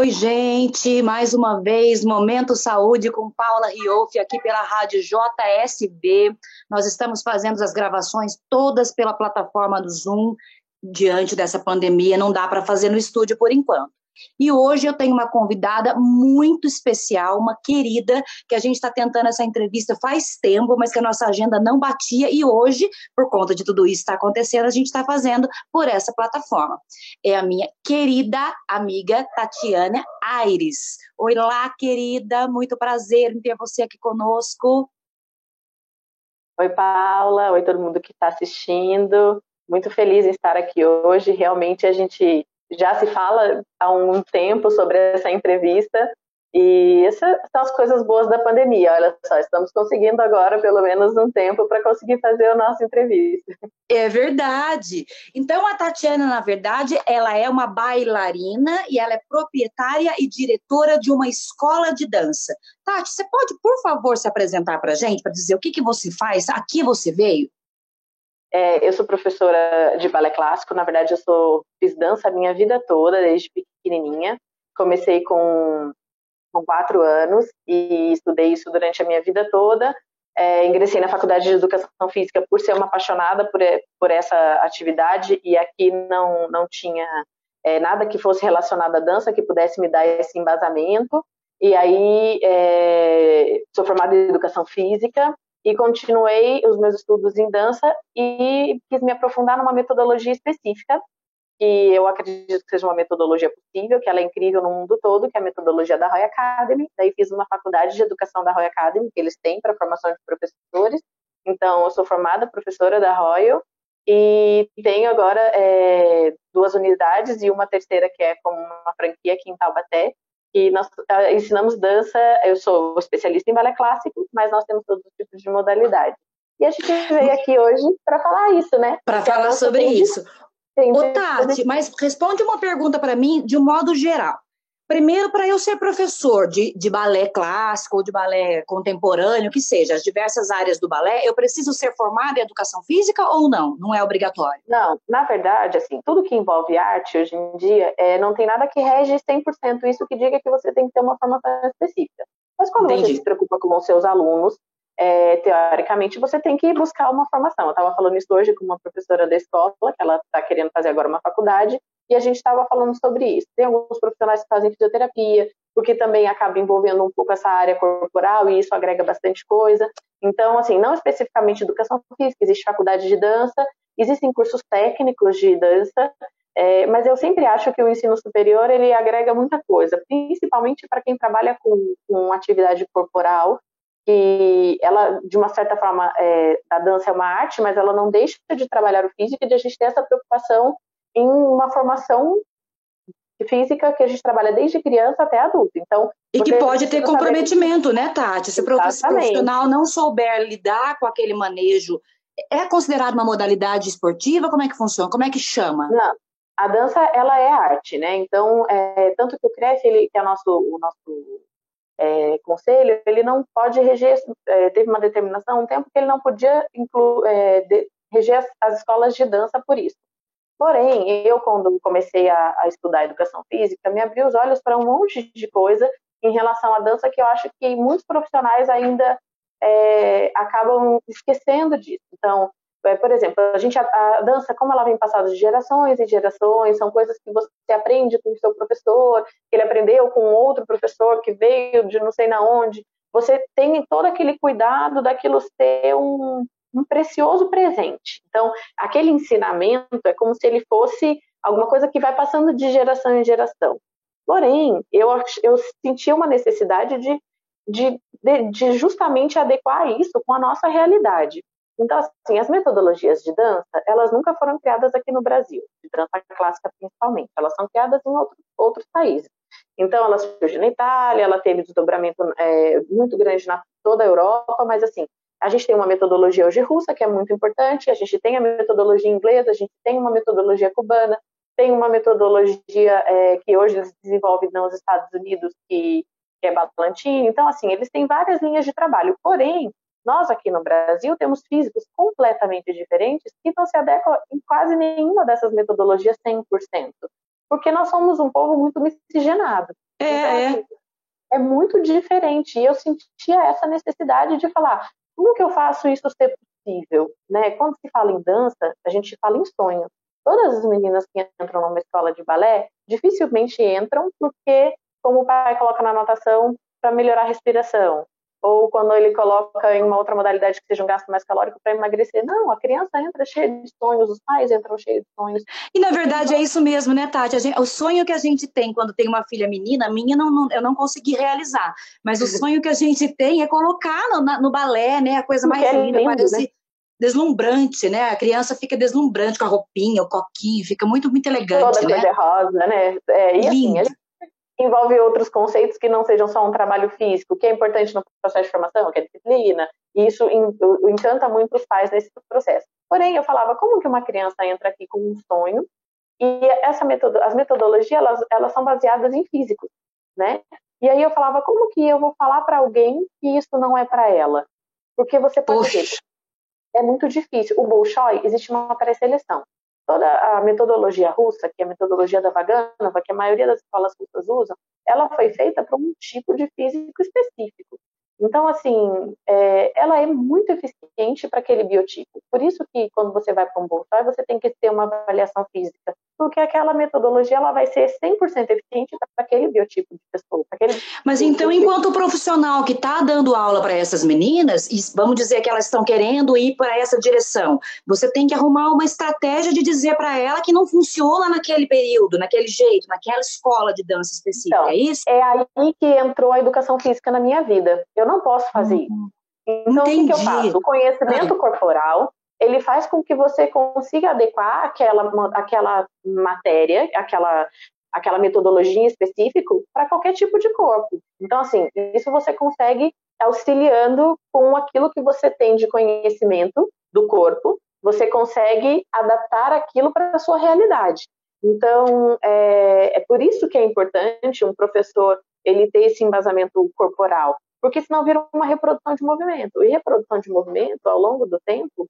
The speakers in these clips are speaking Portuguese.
Oi, gente, mais uma vez, Momento Saúde com Paula Riouf, aqui pela Rádio JSB. Nós estamos fazendo as gravações todas pela plataforma do Zoom, diante dessa pandemia, não dá para fazer no estúdio por enquanto. E hoje eu tenho uma convidada muito especial, uma querida, que a gente está tentando essa entrevista faz tempo, mas que a nossa agenda não batia, e hoje, por conta de tudo isso que está acontecendo, a gente está fazendo por essa plataforma. É a minha querida amiga Tatiana Aires. Oi lá, querida, muito prazer em ter você aqui conosco. Oi, Paula, oi todo mundo que está assistindo. Muito feliz em estar aqui hoje. Realmente a gente já se fala há um tempo sobre essa entrevista e essas são as coisas boas da pandemia. Olha só, estamos conseguindo agora pelo menos um tempo para conseguir fazer a nossa entrevista. É verdade. Então a Tatiana, na verdade, ela é uma bailarina e ela é proprietária e diretora de uma escola de dança. Tati, você pode, por favor, se apresentar para a gente, para dizer o que você faz, a que você veio? Eu sou professora de balé clássico, na verdade fiz dança a minha vida toda, desde pequenininha. Comecei com 4 anos e estudei isso durante a minha vida toda. Ingressei na faculdade de Educação Física por ser uma apaixonada por essa atividade e aqui não tinha nada que fosse relacionado à dança que pudesse me dar esse embasamento. E aí sou formada em Educação Física e continuei os meus estudos em dança e quis me aprofundar numa metodologia específica, que eu acredito que seja uma metodologia possível, que ela é incrível no mundo todo, que é a metodologia da Royal Academy. Daí fiz uma faculdade de educação da Royal Academy, que eles têm para formação de professores. Então, eu sou formada professora da Royal e tenho agora 2 unidades e uma terceira que é como uma franquia aqui em Taubaté, e nós ensinamos dança. Eu sou especialista em balé clássico, mas nós temos todos os tipos de modalidade. E a gente veio aqui hoje para falar isso, né? Para falar sobre isso. Ô, Tati, mas responde uma pergunta para mim de um modo geral. Primeiro, para eu ser professor de balé clássico ou de balé contemporâneo, que seja, as diversas áreas do balé, eu preciso ser formada em educação física ou não? Não é obrigatório? Não, na verdade, assim, tudo que envolve arte hoje em dia, não tem nada que rege 100% isso que diga que você tem que ter uma formação específica. Mas quando Entendi. você se preocupa com os seus alunos, teoricamente, você tem que buscar uma formação. Eu estava falando isso hoje com uma professora da escola, que ela está querendo fazer agora uma faculdade, e a gente estava falando sobre isso. Tem alguns profissionais que fazem fisioterapia, porque também acaba envolvendo um pouco essa área corporal, e isso agrega bastante coisa. Então, assim, não especificamente educação física, existe faculdade de dança, existem cursos técnicos de dança, mas eu sempre acho que o ensino superior, ele agrega muita coisa, principalmente para quem trabalha com atividade corporal, que ela, de uma certa forma, a dança é uma arte, mas ela não deixa de trabalhar o físico e de a gente ter essa preocupação em uma formação física que a gente trabalha desde criança até adulto. Então, e que pode ter comprometimento, né, Tati? Se o profissional não souber lidar com aquele manejo, é considerado uma modalidade esportiva? Como é que funciona? Como é que chama? Não, a dança, ela é arte, né? Então, tanto que o CREF, que é o nosso conselho, ele não pode reger, teve uma determinação, um tempo que ele não podia reger as escolas de dança por isso. Porém, eu, quando comecei a estudar educação física, me abri os olhos para um monte de coisa em relação à dança que eu acho que muitos profissionais ainda acabam esquecendo disso. Então, por exemplo, a dança, como ela vem passada de gerações e gerações, são coisas que você aprende com o seu professor, que ele aprendeu com outro professor que veio de não sei na onde. Você tem todo aquele cuidado daquilo ser um precioso presente. Então, aquele ensinamento é como se ele fosse alguma coisa que vai passando de geração em geração. Porém, eu senti uma necessidade de justamente adequar isso com a nossa realidade. Então, assim, as metodologias de dança, elas nunca foram criadas aqui no Brasil, de dança clássica principalmente. Elas são criadas em outros países. Então, ela surgiu na Itália, ela teve desdobramento muito grande na toda a Europa, mas, assim, a gente tem uma metodologia hoje russa, que é muito importante, a gente tem a metodologia inglesa, a gente tem uma metodologia cubana, tem uma metodologia que hoje se desenvolve nos Estados Unidos, que é Balanchine. Então, assim, eles têm várias linhas de trabalho. Porém, nós aqui no Brasil temos físicos completamente diferentes que não se adequam em quase nenhuma dessas metodologias 100%, porque nós somos um povo muito miscigenado. Então, É. assim, é muito diferente. E eu sentia essa necessidade de falar, como que eu faço isso ser possível? Né? Quando se fala em dança, a gente fala em sonho. Todas as meninas que entram numa escola de balé dificilmente entram porque, como o pai coloca na anotação, para melhorar a respiração. Ou quando ele coloca em uma outra modalidade que seja um gasto mais calórico para emagrecer. Não, a criança entra cheia de sonhos, os pais entram cheios de sonhos. E na verdade é isso mesmo, né, Tati? O sonho que a gente tem quando tem uma filha menina, a minha eu não consegui realizar, mas o sonho que a gente tem é colocar no balé, né? A coisa Porque mais é linda, lindo, parece né? deslumbrante, né? A criança fica deslumbrante com a roupinha, o coquinho, fica muito, muito Toda elegante, cor né? de rosa, né? E assim, Lindo. envolve outros conceitos que não sejam só um trabalho físico, que é importante no processo de formação, que é disciplina, e isso encanta muito os pais nesse processo. Porém, eu falava, como que uma criança entra aqui com um sonho, e as metodologias, elas são baseadas em físicos, né? E aí eu falava, como que eu vou falar para alguém que isso não é para ela? Porque você pode ver, Poxa, é muito difícil. O Bolshoi, existe uma pré-seleção. Toda a metodologia russa, que é a metodologia da Vaganova, que a maioria das escolas russas usam, ela foi feita para um tipo de físico específico. Então, assim, ela é muito eficiente para aquele biotipo. Por isso que, quando você vai para um Bolshoi, você tem que ter uma avaliação física, porque aquela metodologia ela vai ser 100% eficiente para aquele biotipo de pessoa. mas então, enquanto profissional que está dando aula para essas meninas, e vamos dizer que elas estão querendo ir para essa direção, você tem que arrumar uma estratégia de dizer para ela que não funciona naquele período, naquele jeito, naquela escola de dança específica, Então, é isso? é aí que entrou a educação física na minha vida. Eu não posso fazer isso. Então, o que eu Entendi. faço? O conhecimento corporal, ele faz com que você consiga adequar aquela matéria, aquela metodologia em específico para qualquer tipo de corpo. Então, assim, isso você consegue auxiliando com aquilo que você tem de conhecimento do corpo, você consegue adaptar aquilo para a sua realidade. Então, é por isso que é importante um professor ele ter esse embasamento corporal, porque senão vira uma reprodução de movimento. E reprodução de movimento, ao longo do tempo,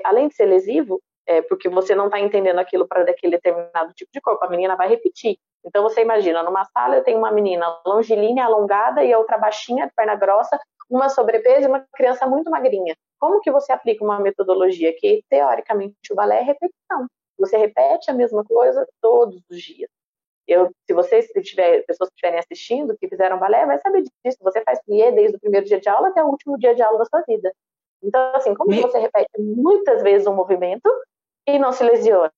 além de ser lesivo, porque você não está entendendo aquilo para daquele determinado tipo de corpo, a menina vai repetir. Então você imagina, numa sala eu tenho uma menina longilínea, alongada, e a outra baixinha, de perna grossa, uma sobrepeso e uma criança muito magrinha. Como que você aplica uma metodologia que, teoricamente, o balé é repetição? Você repete a mesma coisa todos os dias. Se vocês pessoas que estiverem assistindo, que fizeram balé, vai saber disso. Você faz plié desde o primeiro dia de aula até o último dia de aula da sua vida. Então, assim, como que você repete muitas vezes um movimento e não se lesiona?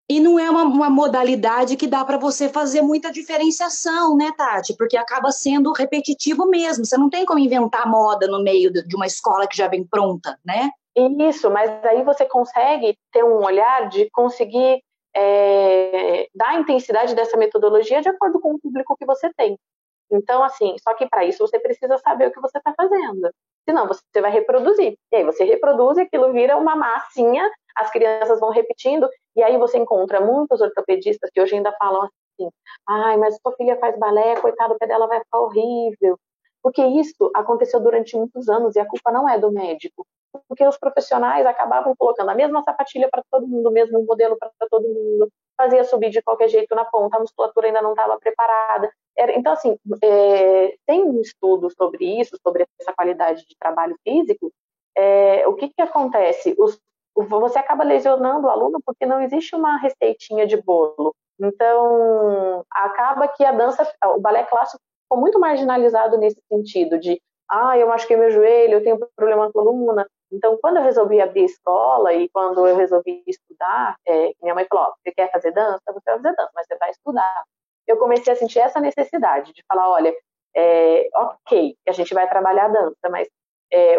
E não é uma modalidade que dá para você fazer muita diferenciação, né, Tati? Porque acaba sendo repetitivo mesmo. Você não tem como inventar moda no meio de uma escola que já vem pronta, né? Isso, mas aí você consegue ter um olhar de conseguir dar a intensidade dessa metodologia de acordo com o público que você tem. Então, assim, só que para isso você precisa saber o que você está fazendo. Senão você vai reproduzir. E aí você reproduz e aquilo vira uma massinha, as crianças vão repetindo, e aí você encontra muitos ortopedistas que hoje ainda falam assim, ai, mas sua filha faz balé, coitado, o pé dela vai ficar horrível. Porque isso aconteceu durante muitos anos e a culpa não é do médico. Porque os profissionais acabavam colocando a mesma sapatilha para todo mundo, o mesmo modelo para todo mundo, fazia subir de qualquer jeito na ponta, a musculatura ainda não estava preparada. Então, assim, tem um estudo sobre isso, sobre essa qualidade de trabalho físico. O que acontece? Você acaba lesionando o aluno porque não existe uma receitinha de bolo. Então, acaba que a dança, o balé clássico ficou muito marginalizado nesse sentido de eu machuquei meu joelho, eu tenho problema na coluna. Então, quando eu resolvi abrir a escola e quando eu resolvi estudar, minha mãe falou, você quer fazer dança? Você vai fazer dança, mas você vai estudar. Eu comecei a sentir essa necessidade de falar, olha, ok, a gente vai trabalhar a dança, mas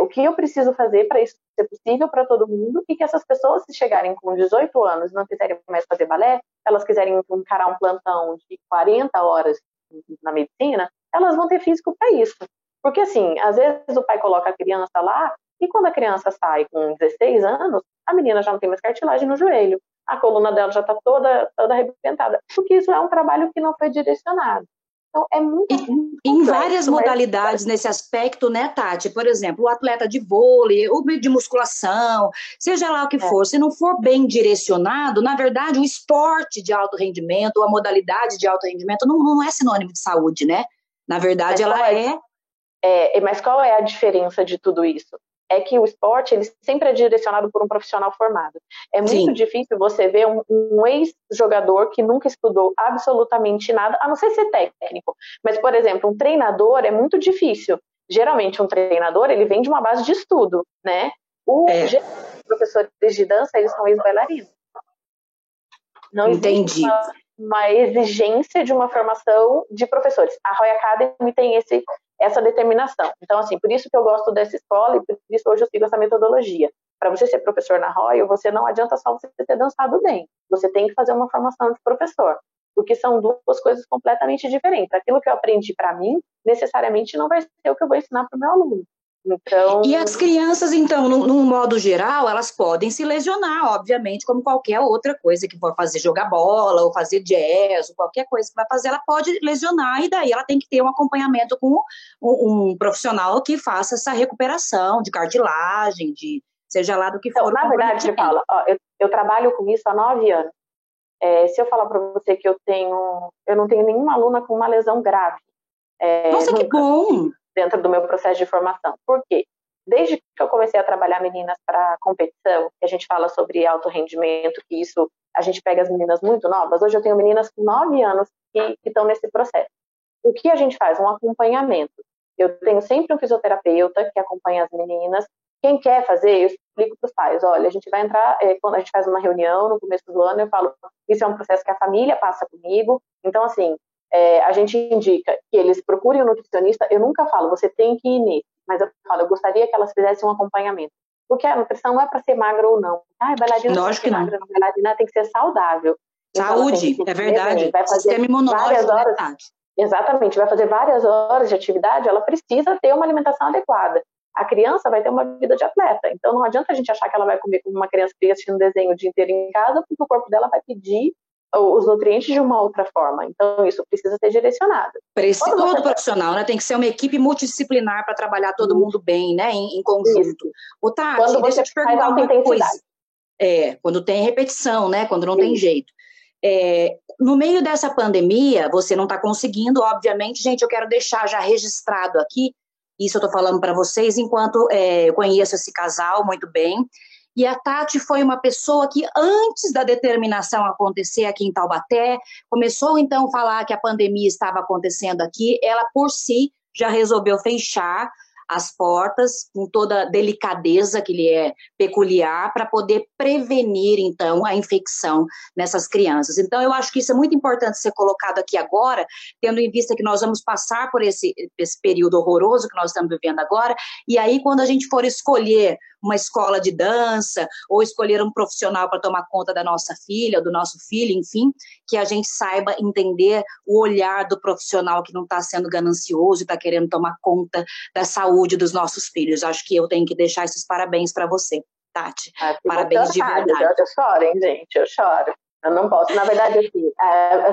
o que eu preciso fazer para isso ser possível para todo mundo e que essas pessoas, se chegarem com 18 anos e não quiserem mais fazer balé, elas quiserem encarar um plantão de 40 horas na medicina, elas vão ter físico para isso. Porque, assim, às vezes o pai coloca a criança lá e quando a criança sai com 16 anos, a menina já não tem mais cartilagem no joelho, a coluna dela já está toda arrebentada, porque isso é um trabalho que não foi direcionado. Então, é muito em várias modalidades nesse aspecto, né, Tati? Por exemplo, o atleta de vôlei, o de musculação, seja lá o que for, se não for bem direcionado, na verdade, o esporte de alto rendimento, a modalidade de alto rendimento não é sinônimo de saúde, né? Na verdade, ela é... Mas qual é a diferença de tudo isso? É que o esporte ele sempre é direcionado por um profissional formado. É muito difícil você ver um ex-jogador que nunca estudou absolutamente nada, a não ser técnico. Mas, por exemplo, um treinador é muito difícil. Geralmente, um treinador ele vem de uma base de estudo, né? Os professores de dança, eles são ex-bailarinos. Não existe uma exigência de uma formação de professores. A Roy Academy tem essa determinação. Então, assim, por isso que eu gosto dessa escola e por isso hoje eu sigo essa metodologia. Para você ser professor na Royal, você não adianta só você ter dançado bem. Você tem que fazer uma formação de professor, porque são duas coisas completamente diferentes. Aquilo que eu aprendi para mim, necessariamente não vai ser o que eu vou ensinar para o meu aluno. Então... E as crianças, então, num modo geral, elas podem se lesionar, obviamente, como qualquer outra coisa que for fazer, jogar bola, ou fazer jazz, ou qualquer coisa que vai fazer, ela pode lesionar, e daí ela tem que ter um acompanhamento com um profissional que faça essa recuperação de cartilagem, de seja lá do que for. Na verdade, eu trabalho com isso há 9 anos. Se eu falar para você que eu não tenho nenhuma aluna com uma lesão grave. Nossa, nunca. Que bom! Dentro do meu processo de formação. Por quê? Desde que eu comecei a trabalhar meninas para competição, que a gente fala sobre alto rendimento, que isso a gente pega as meninas muito novas. Hoje eu tenho meninas com 9 anos que estão nesse processo. O que a gente faz? Um acompanhamento. Eu tenho sempre um fisioterapeuta que acompanha as meninas. Quem quer fazer, eu explico para os pais. Olha, a gente vai entrar, quando a gente faz uma reunião no começo do ano, eu falo, isso é um processo que a família passa comigo. Então, assim, a gente indica que eles procurem um nutricionista. Eu nunca falo, você tem que ir nesse, mas eu falo, eu gostaria que elas fizessem um acompanhamento. Porque a nutrição não é para ser magra ou não. Bailarina tem que ser magra, bailarina tem que ser saudável. Saúde, então, é verdade. Vai fazer sistema imunológico, várias horas. Exatamente, vai fazer várias horas de atividade, ela precisa ter uma alimentação adequada. A criança vai ter uma vida de atleta. Então não adianta a gente achar que ela vai comer como uma criança que assistindo desenho o dia inteiro em casa, porque o corpo dela vai pedir os nutrientes de uma outra forma. Então, isso precisa ser direcionado. Todo profissional, né? Tem que ser uma equipe multidisciplinar para trabalhar todo mundo bem, né? Em conjunto. O Tati, deixa eu te perguntar uma coisa. Quando tem repetição, né? Quando não tem jeito. No meio dessa pandemia, você não está conseguindo, obviamente, gente, eu quero deixar já registrado aqui, isso eu estou falando para vocês, enquanto eu conheço esse casal muito bem. E a Tati foi uma pessoa que, antes da determinação acontecer aqui em Taubaté, começou então a falar que a pandemia estava acontecendo aqui, ela por si já resolveu fechar as portas com toda a delicadeza que lhe é peculiar para poder prevenir, então, a infecção nessas crianças. Então, eu acho que isso é muito importante ser colocado aqui agora, tendo em vista que nós vamos passar por esse período horroroso que nós estamos vivendo agora, e aí quando a gente for escolher uma escola de dança, ou escolher um profissional para tomar conta da nossa filha, ou do nosso filho, enfim, que a gente saiba entender o olhar do profissional que não está sendo ganancioso e está querendo tomar conta da saúde dos nossos filhos. Acho que eu tenho que deixar esses parabéns para você, Tati. Parabéns de verdade. Eu choro, hein, gente? Eu choro. Eu não posso. Na verdade, assim,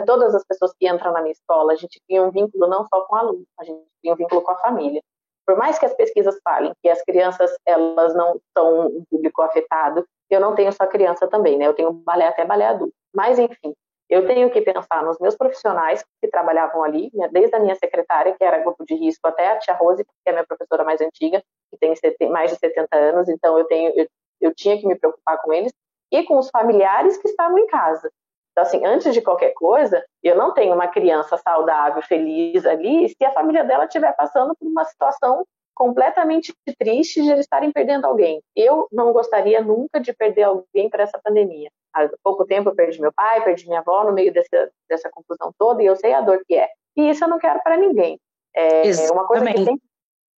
todas as pessoas que entram na minha escola, a gente cria um vínculo não só com o aluno, a gente cria um vínculo com a família. Por mais que as pesquisas falem que as crianças, elas não são um público afetado, eu não tenho só criança também, né? Eu tenho balé até balé adulto. Mas, enfim, eu tenho que pensar nos meus profissionais que trabalhavam ali, desde a minha secretária, que era grupo de risco, até a tia Rose, que é a minha professora mais antiga, que tem mais de 70 anos, então eu tinha que me preocupar com eles, e com os familiares que estavam em casa. Então, assim, antes de qualquer coisa, eu não tenho uma criança saudável, feliz ali, se a família dela estiver passando por uma situação completamente triste de eles estarem perdendo alguém. Eu não gostaria nunca de perder alguém para essa pandemia. Há pouco tempo eu perdi meu pai, perdi minha avó no meio dessa confusão toda, e eu sei a dor que é. E isso eu não quero para ninguém. Uma coisa que sempre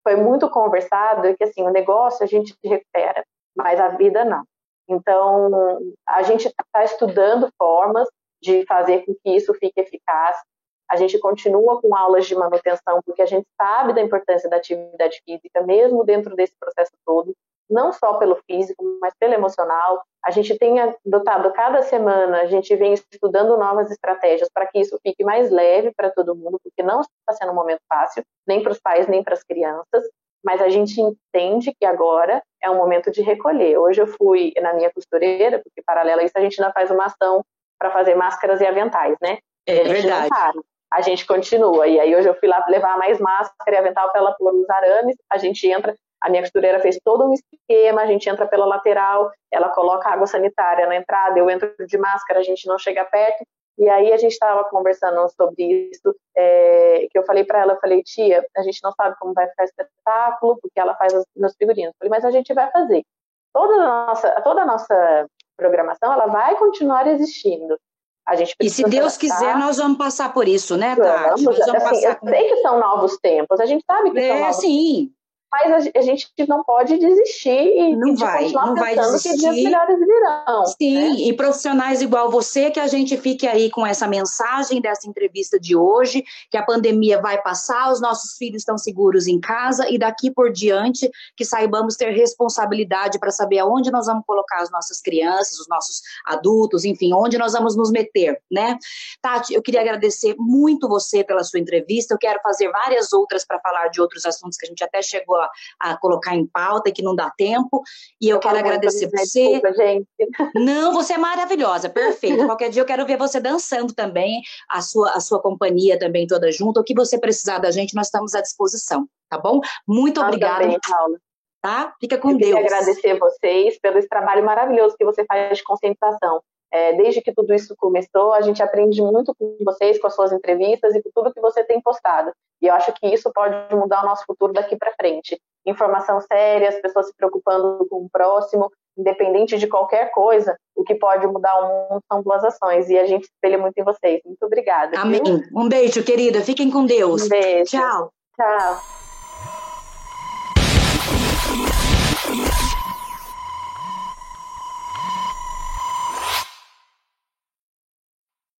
foi muito conversado é que, assim, o negócio a gente recupera, mas a vida não. Então, a gente está estudando formas de fazer com que isso fique eficaz. A gente continua com aulas de manutenção, porque a gente sabe da importância da atividade física, mesmo dentro desse processo todo, não só pelo físico, mas pelo emocional. a gente tem adotado cada semana, a gente vem estudando novas estratégias para que isso fique mais leve para todo mundo, porque não está sendo um momento fácil, nem para os pais, nem para as crianças, mas a gente entende que agora é um momento de recolher. Hoje eu fui na minha costureira, porque paralelo a isso a gente ainda faz uma ação para fazer máscaras e aventais, né? É e a gente verdade. não para, a gente continua. E aí hoje eu fui lá levar mais máscara e avental para ela pôr os arames, a gente entra. A minha costureira fez todo um esquema, a gente entra pela lateral, ela coloca água sanitária na entrada, eu entro de máscara, a gente não chega perto. E aí a gente estava conversando sobre isso, que eu falei para ela, eu falei, tia, a gente não sabe como vai ficar esse espetáculo, porque ela faz os meus figurinos. Eu falei, mas a gente vai fazer. Toda a nossa programação, ela vai continuar existindo. A gente e se Deus quiser, nós vamos passar por isso, né, Tati? Nós vamos assim, passar eu sei que são novos tempos, a gente sabe que são novos sim. tempos. Mas a gente não pode desistir e continuar pensando que dias melhores virão. Sim, né? E profissionais igual você, que a gente fique aí com essa mensagem dessa entrevista de hoje, que a pandemia vai passar, os nossos filhos estão seguros em casa e daqui por diante que saibamos ter responsabilidade para saber aonde nós vamos colocar as nossas crianças, os nossos adultos, enfim, onde nós vamos nos meter, né? Tati, eu queria agradecer muito você pela sua entrevista, eu quero fazer várias outras para falar de outros assuntos que a gente até chegou a colocar em pauta e que não dá tempo, e eu quero agradecer você. Desculpa, gente. Não, você é maravilhosa, perfeito. Qualquer dia eu quero ver você dançando também, a sua companhia também toda junto. O que você precisar da gente, nós estamos à disposição, tá bom? Muito obrigada. Também, Paula. Tá? Fica com Deus. Eu Deus. queria agradecer vocês pelo esse trabalho maravilhoso que você faz de conscientização. Desde que tudo isso começou, a gente aprende muito com vocês, com as suas entrevistas e com tudo que você tem postado. E eu acho que isso pode mudar o nosso futuro daqui para frente. Informação séria, as pessoas se preocupando com o próximo, independente de qualquer coisa, o que pode mudar o mundo são boas ações. E a gente espelha muito em vocês. Muito obrigada. Amém. Viu? Um beijo, querida. Fiquem com Deus. Um beijo. Tchau. Tchau.